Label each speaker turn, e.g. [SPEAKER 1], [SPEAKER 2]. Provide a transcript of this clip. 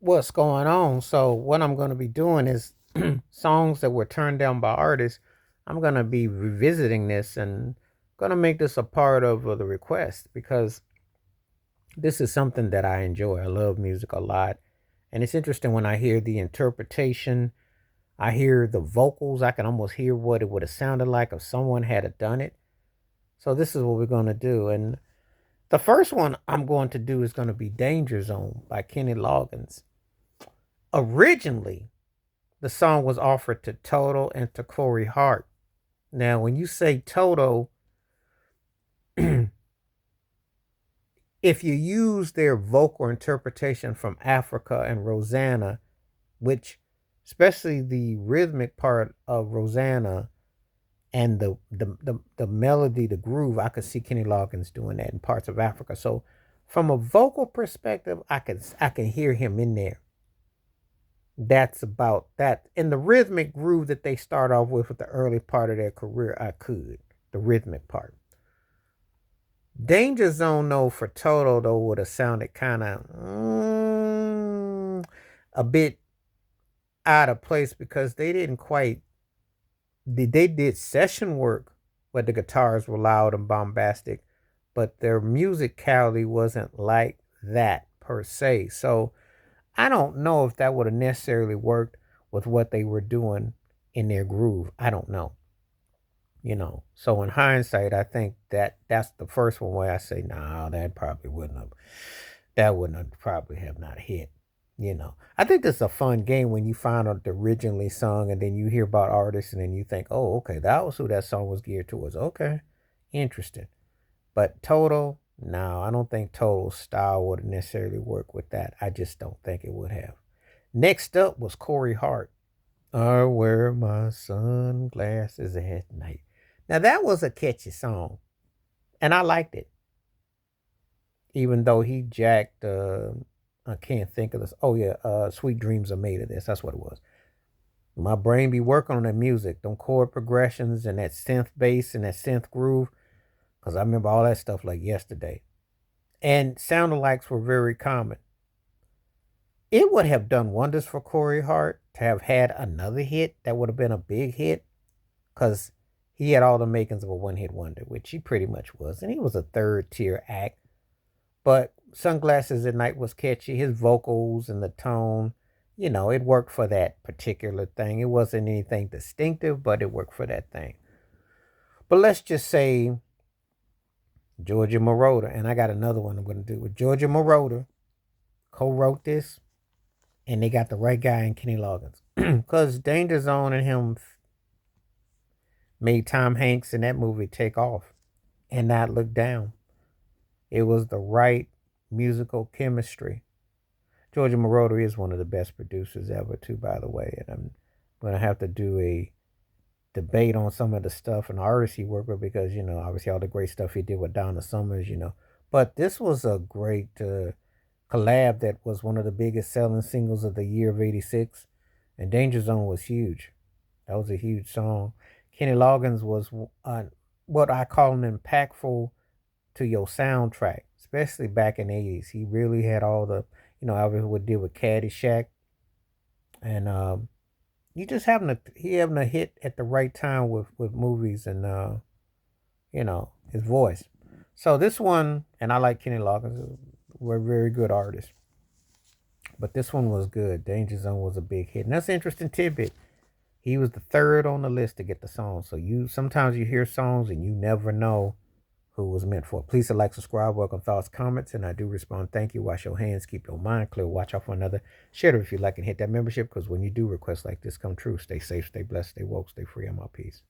[SPEAKER 1] what's going on. So what I'm going to be doing is songs that were turned down by artists. I'm going to be revisiting this and going to make this a part of the request because this is something that I enjoy. I love music a lot. And it's interesting when I hear the interpretation, I hear the vocals, I can almost hear what it would have sounded like if someone had done it. So this is what we're going to do. And the first one I'm going to do is going to be Danger Zone by Kenny Loggins. Originally, the song was offered to Toto and to Corey Hart. Now, when you say Toto, if you use their vocal interpretation from Africa and Rosanna, which especially the rhythmic part of Rosanna and the melody, the groove, I could see Kenny Loggins doing that in parts of Africa. So from a vocal perspective, I can hear him in there. That's about that. In the rhythmic groove that they start off with the early part of their career, I could. The rhythmic part. Danger Zone, though, for Toto, though, would have sounded kind of a bit out of place because they didn't quite. They did session work where the guitars were loud and bombastic, but their musicality wasn't like that per se. So I don't know if that would have necessarily worked with what they were doing in their groove. I don't know. So in hindsight, I think that that's the first one where I say, no, that wouldn't have probably have not hit. I think this is a fun game when you find out the originally sung and then you hear about artists and then you think, oh, okay, that was who that song was geared towards. Okay, interesting. But Toto, no, I don't think Toto's style would necessarily work with that. I just don't think it would have. Next up was Corey Hart. I wear my sunglasses at night. Now that was a catchy song, and I liked it, even though he jacked. I can't think of this. Oh yeah, "Sweet Dreams Are Made of This." That's what it was. My brain be working on that music, them chord progressions and that synth bass and that synth groove, because I remember all that stuff like yesterday. And sound alikes were very common. It would have done wonders for Corey Hart to have had another hit that would have been a big hit because he had all the makings of a one hit wonder, which he pretty much was. And he was a third tier act. But Sunglasses at Night was catchy. His vocals and the tone, it worked for that particular thing. It wasn't anything distinctive, but it worked for that thing. But let's just say Georgia Moroder, and I got another one I'm going to do with Georgia Moroder, co-wrote this, and they got the right guy in Kenny Loggins. Because Danger Zone and him made Tom Hanks in that movie take off and not look down. It was the right musical chemistry. Georgia Moroder is one of the best producers ever, too, by the way. And I'm going to have to do a debate on some of the stuff and artists he worked with because, obviously all the great stuff he did with Donna Summers. But this was a great collab that was one of the biggest selling singles of the year of '86. And Danger Zone was huge. That was a huge song. Kenny Loggins was what I call an impactful to your soundtrack, especially back in the '80s. He really had all the, obviously what did with Caddyshack, and he having a hit at the right time with movies and his voice. So this one, and I like Kenny Loggins. We're very good artists, but this one was good. Danger Zone was a big hit, and that's an interesting tidbit. He was the third on the list to get the song. So sometimes you hear songs and you never know who was meant for. Please like, subscribe, welcome thoughts, comments, and I do respond. Thank you. Wash your hands, keep your mind clear, watch out for another. Share it if you like and hit that membership because when you do requests like this come true, stay safe, stay blessed, stay woke, stay free. I'm out. Peace.